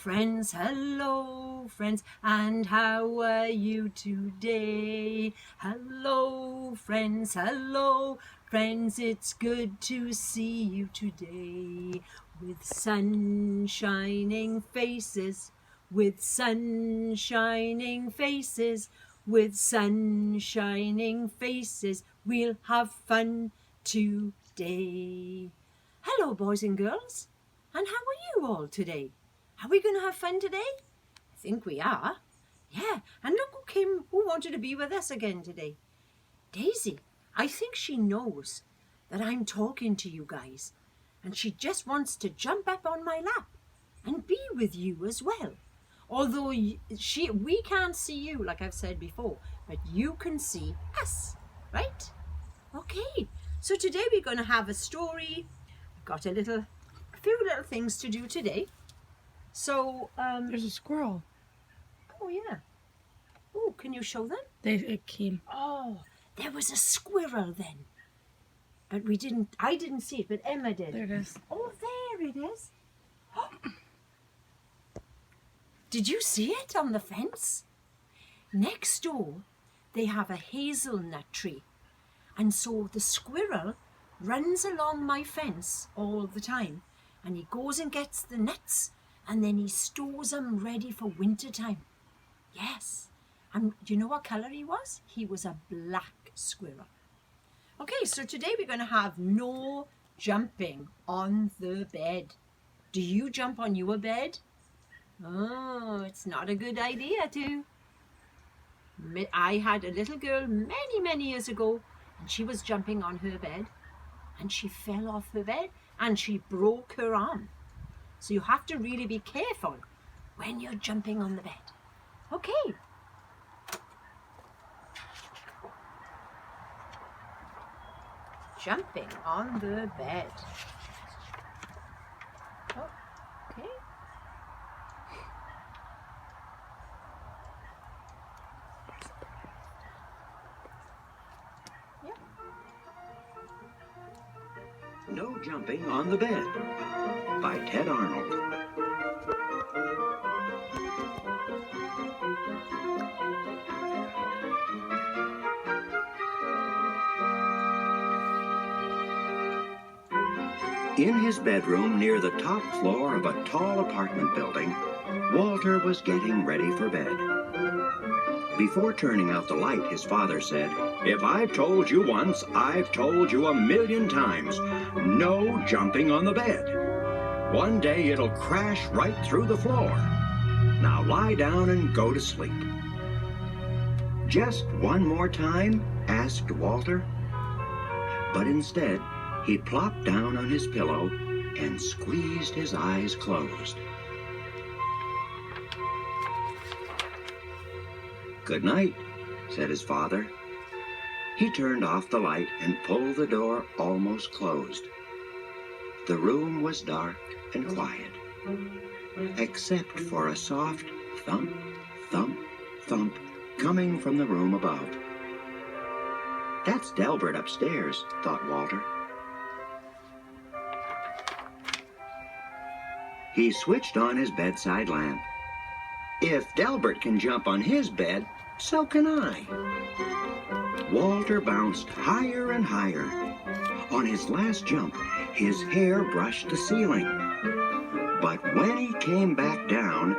hello friends, and how are you today? Hello friends, it's good to see you today. With sun shining faces, with sun shining faces, with sun shining faces, we'll have fun today. Hello boys and girls, and how are you all today? Are we going to have fun today? I think we are. Yeah, and look who wanted to be with us again today. Daisy. I think she knows that I'm talking to you guys, and she just wants to jump up on my lap and be with you as well. Although we can't see you, like I've said before, but you can see us, right? Okay, so today we're going to have a story. We've got a few little things to do today. So, there's a squirrel. Oh, yeah. Oh, can you show them? It came. Oh, there was a squirrel then. But I didn't see it, but Emma did. There it is. Oh, there it is. Oh. Did you see it on the fence? Next door, they have a hazelnut tree. And so the squirrel runs along my fence all the time. And he goes and gets the nuts, and then he stores them ready for winter time. Yes. And do you know what colour he was? He was a black squirrel. Okay, so today we're going to have no jumping on the bed. Do you jump on your bed? Oh, it's not a good idea to. I had a little girl many, many years ago, and she was jumping on her bed, and she fell off her bed, and she broke her arm. So you have to really be careful when you're jumping on the bed. Okay. Jumping on the bed. Oh, okay. Yep. No Jumping on the Bed by Ted Arnold. In his bedroom near the top floor of a tall apartment building, Walter was getting ready for bed. Before turning out the light, his father said, "If I've told you once, I've told you 1,000,000 times. No jumping on the bed. One day it'll crash right through the floor. Now lie down and go to sleep." "Just one more time?" asked Walter. But instead, he plopped down on his pillow and squeezed his eyes closed. "Good night," said his father. He turned off the light and pulled the door almost closed. The room was dark and quiet, except for a soft thump, thump, thump coming from the room above. "That's Delbert upstairs," thought Walter. He switched on his bedside lamp. If Delbert can jump on his bed, so can I. Walter bounced higher and higher. On his last jump, his hair brushed the ceiling. But when he came back down,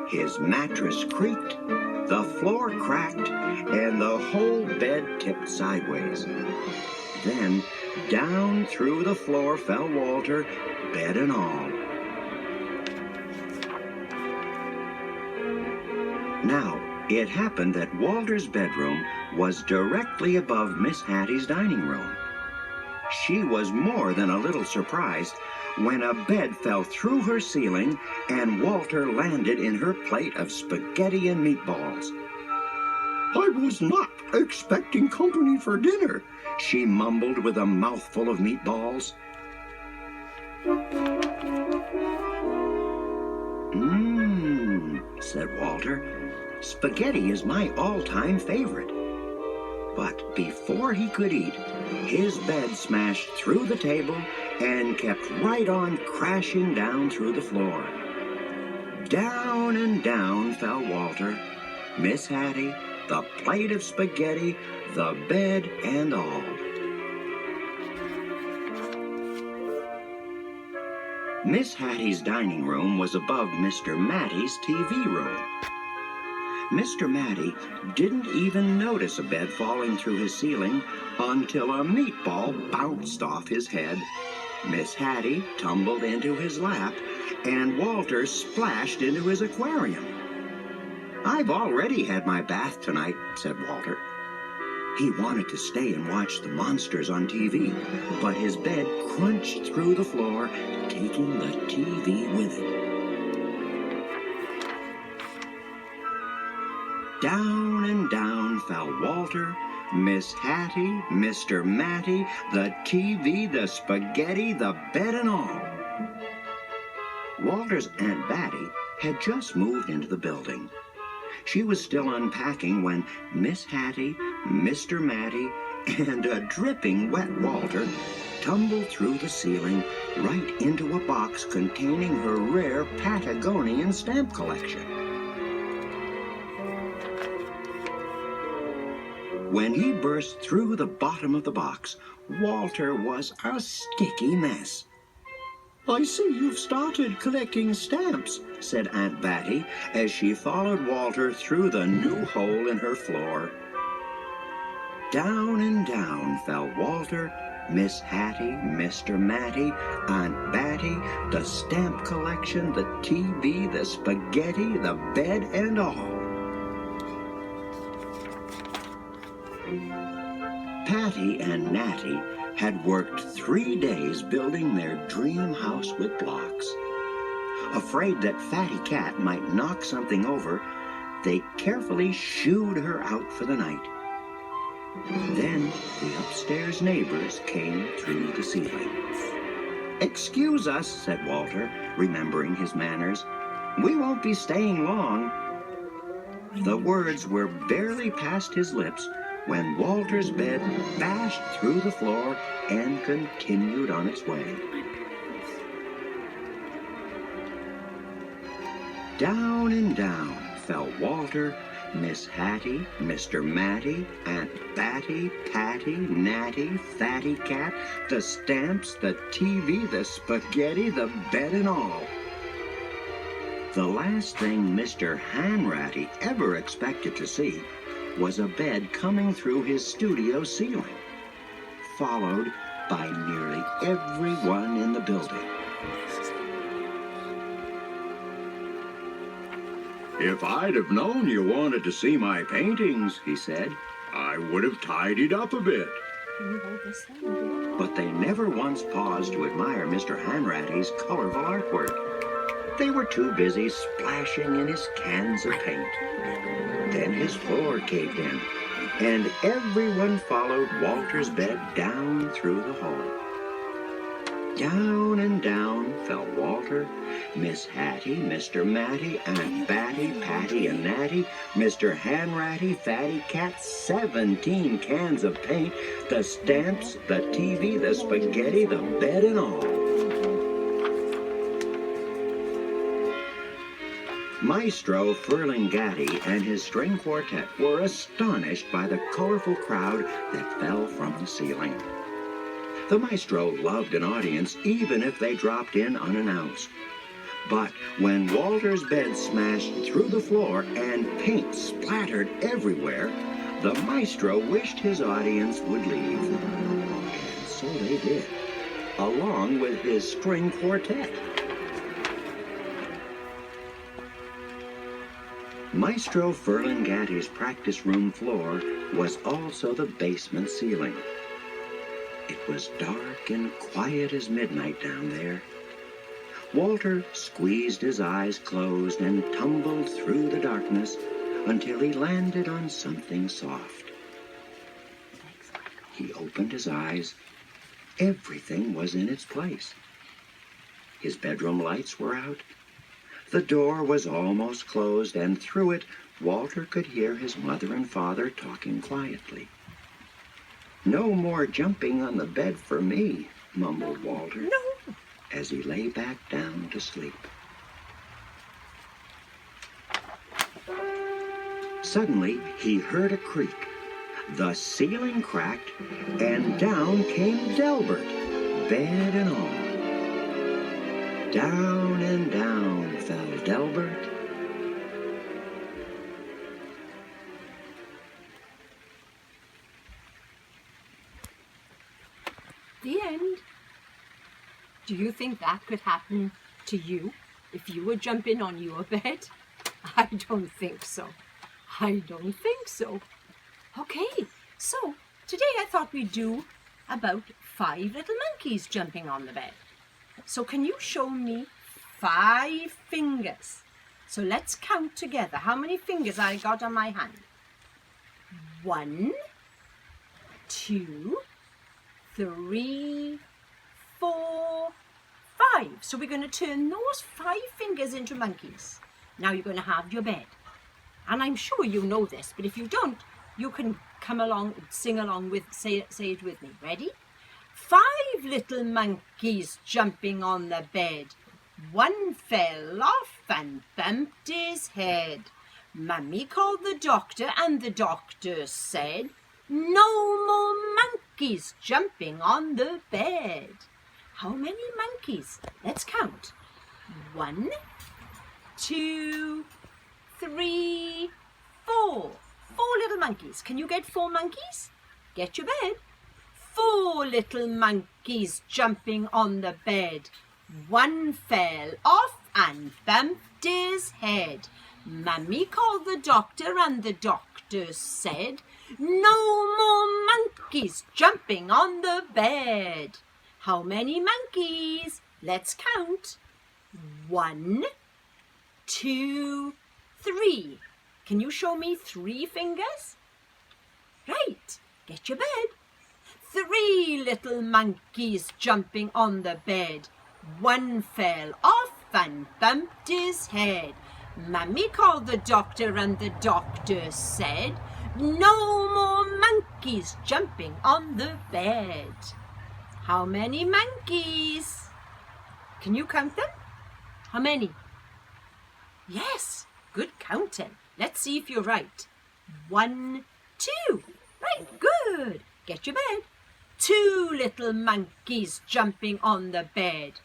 his mattress creaked, the floor cracked, and the whole bed tipped sideways. Then, down through the floor fell Walter, bed and all. Now, it happened that Walter's bedroom was directly above Miss Hattie's dining room. She was more than a little surprised when a bed fell through her ceiling and Walter landed in her plate of spaghetti and meatballs. "I was not expecting company for dinner," she mumbled with a mouthful of meatballs. Said Walter. "Spaghetti is my all-time favorite." But before he could eat, his bed smashed through the table and kept right on crashing down through the floor. Down and down fell Walter, Miss Hattie, the plate of spaghetti, the bed and all. Miss Hattie's dining room was above Mr. Matty's TV room. Mr. Matty didn't even notice a bed falling through his ceiling until a meatball bounced off his head. Miss Hattie tumbled into his lap, and Walter splashed into his aquarium. "I've already had my bath tonight," said Walter. He wanted to stay and watch the monsters on TV, but his bed crunched through the floor, taking the TV with it. Down and down fell Walter, Miss Hattie, Mr. Matty, the TV, the spaghetti, the bed and all. Walter's Aunt Batty had just moved into the building. She was still unpacking when Miss Hattie, Mr. Matty, and a dripping wet Walter tumbled through the ceiling right into a box containing her rare Patagonian stamp collection. When he burst through the bottom of the box, Walter was a sticky mess. "I see you've started collecting stamps," said Aunt Batty as she followed Walter through the new hole in her floor. Down and down fell Walter, Miss Hattie, Mr. Matty, Aunt Batty, the stamp collection, the TV, the spaghetti, the bed, and all. Patty and Natty had worked 3 days building their dream house with blocks. Afraid that Fatty Cat might knock something over, they carefully shooed her out for the night. Then the upstairs neighbors came through the ceiling. "Excuse us," said Walter, remembering his manners. "We won't be staying long." The words were barely past his lips when Walter's bed bashed through the floor and continued on its way. Down and down fell Walter, Miss Hattie, Mr. Matty, Aunt Batty, Patty, Natty, Fatty Cat, the stamps, the TV, the spaghetti, the bed and all. The last thing Mr. Hanratty ever expected to see was a bed coming through his studio ceiling, followed by nearly everyone in the building. "If I'd have known you wanted to see my paintings," he said, "I would have tidied up a bit." But they never once paused to admire Mr. Hanratty's colorful artwork. They were too busy splashing in his cans of paint. Then his floor caved in, and everyone followed Walter's bed down through the hall. Down and down fell Walter, Miss Hattie, Mr. Matty, Aunt Batty, Patty and Natty, Mr. Hanratty, Fatty Cat, 17 cans of paint, the stamps, the TV, the spaghetti, the bed and all. Maestro Ferlingatti and his string quartet were astonished by the colorful crowd that fell from the ceiling. The maestro loved an audience even if they dropped in unannounced. But when Walter's bed smashed through the floor and paint splattered everywhere, the maestro wished his audience would leave. And so they did, along with his string quartet. Maestro Ferlingatti's practice room floor was also the basement ceiling. It was dark and quiet as midnight down there. Walter squeezed his eyes closed and tumbled through the darkness until he landed on something soft. He opened his eyes. Everything was in its place. His bedroom lights were out. The door was almost closed, and through it, Walter could hear his mother and father talking quietly. "No more jumping on the bed for me," mumbled Walter, as he lay back down to sleep. Suddenly, he heard a creak. The ceiling cracked, and down came Delbert, bed and all. Down and down fell Delbert. The end. Do you think that could happen to you if you were jumping on your bed? I don't think so. I don't think so. Okay, so today I thought we'd do about 5 little monkeys jumping on the bed. So can you show me 5 fingers? So let's count together how many fingers I got on my hand. 1, 2, 3, 4, 5. So we're going to turn those 5 fingers into monkeys. Now you're going to have your bed. And I'm sure you know this, but if you don't, you can come along, sing along with, say it with me. Ready? 5 little monkeys jumping on the bed. One fell off and bumped his head. Mummy called the doctor and the doctor said, "No more monkeys jumping on the bed." How many monkeys? Let's count. 1, 2, 3, 4. 4 little monkeys. Can you get 4 monkeys? Get your bed. 4 little monkeys jumping on the bed. One fell off and bumped his head. Mummy called the doctor and the doctor said, "No more monkeys jumping on the bed." How many monkeys? Let's count. 1, 2, 3. Can you show me 3 fingers? Right, get your bed. 3 little monkeys jumping on the bed. One fell off and bumped his head. Mummy called the doctor and the doctor said, "No more monkeys jumping on the bed." How many monkeys? Can you count them? How many? Yes, good counting. Let's see if you're right. 1, 2. Right, good. Get your bed. 2 little monkeys jumping on the bed.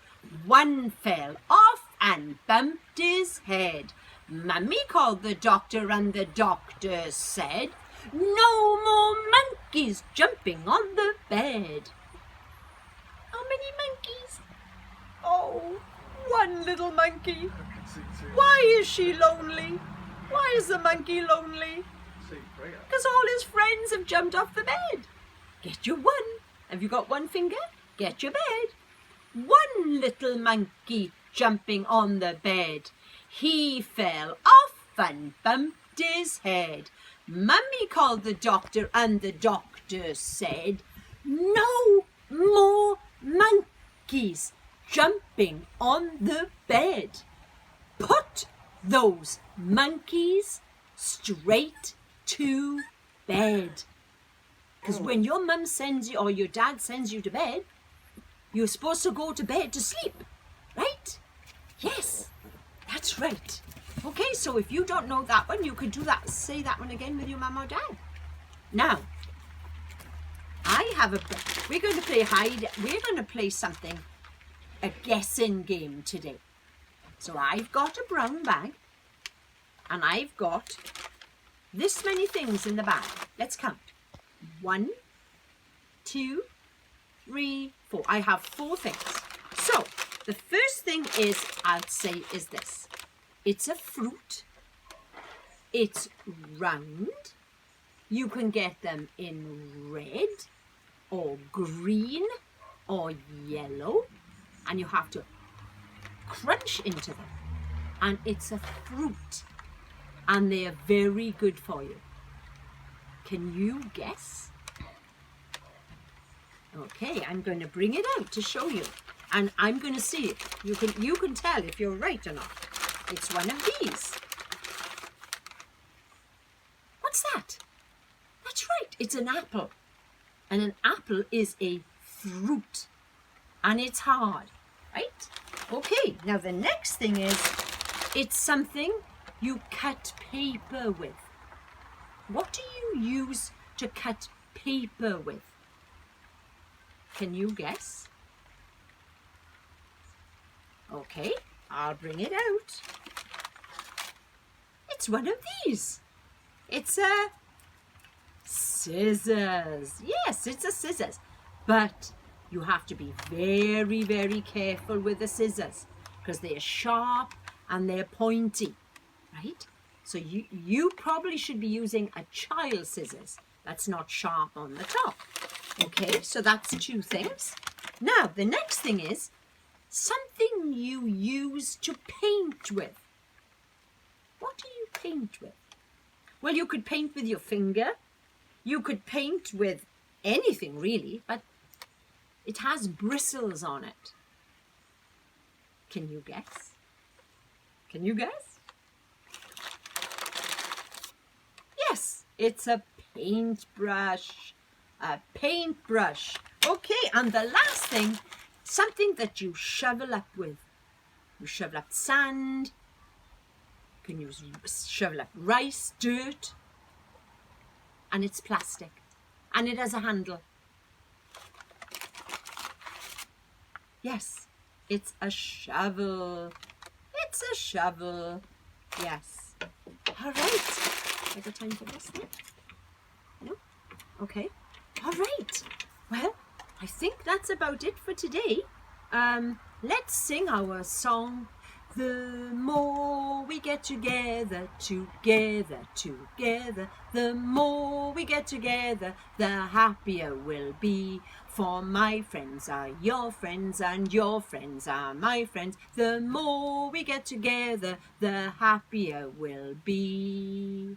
One fell off and bumped his head. Mummy called the doctor and the doctor said, "No more monkeys jumping on the bed." How many monkeys? Oh, 1 little monkey. Why is she lonely? Why is the monkey lonely? Because all his friends have jumped off the bed. Get your 1. Have you got 1 finger? Get your bed. 1 little monkey jumping on the bed. He fell off and bumped his head. Mummy called the doctor and the doctor said, "No more monkeys jumping on the bed. Put those monkeys straight to bed." Because when your mum sends you or your dad sends you to bed, you're supposed to go to bed to sleep, right? Yes, that's right. Okay, so if you don't know that one, you could do that. Say that one again with your mum or dad. Now, we're going to play we're going to play something, a guessing game today. So I've got a brown bag and I've got this many things in the bag. Let's count. 1, 2, 3, 4. I have 4 things. So the first thing I'll say is this. It's a fruit. It's round. You can get them in red or green or yellow, and you have to crunch into them. And it's a fruit, and they are very good for you. Can you guess? Okay, I'm going to bring it out to show you, and I'm going to see it. You can tell if you're right or not. It's one of these. What's that? That's right, it's an apple. And an apple is a fruit, and it's hard, right? Okay, now the next thing is, it's something you cut paper with. What do you use to cut paper with? Can you guess? Okay, I'll bring it out. It's one of these. It's a scissors. Yes, it's a scissors. But you have to be very, very careful with the scissors because they're sharp and they're pointy, right? So you probably should be using a child's scissors that's not sharp on the top. Okay, so that's two things. Now, the next thing is something you use to paint with. What do you paint with? Well, you could paint with your finger. You could paint with anything really, but it has bristles on it. Can you guess? Can you guess? Yes, it's a paintbrush. A paintbrush. Okay, and the last thing, something that you shovel up with. You shovel up sand. You can use shovel up rice, dirt. And it's plastic. And it has a handle. Yes, it's a shovel. It's a shovel. Yes. All right. I got time for this now? No? Okay. All right. Well, I think that's about it for today. Let's sing our song. The more we get together, together, together, the more we get together, the happier we'll be. For my friends are your friends and your friends are my friends. The more we get together, the happier we'll be.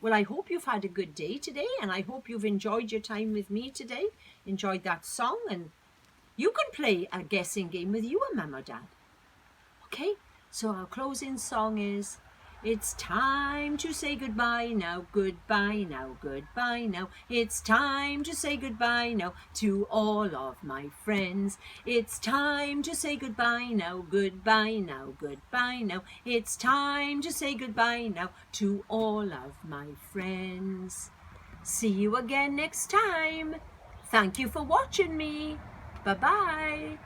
Well, I hope you've had a good day today, and I hope you've enjoyed your time with me today, enjoyed that song, and you can play a guessing game with your mum or dad. Okay, so our closing song is, it's time to say goodbye now, goodbye now, goodbye now. It's time to say goodbye now to all of my friends. It's time to say goodbye now, goodbye now, goodbye now. It's time to say goodbye now to all of my friends. See you again next time. Thank you for watching me. Bye-bye.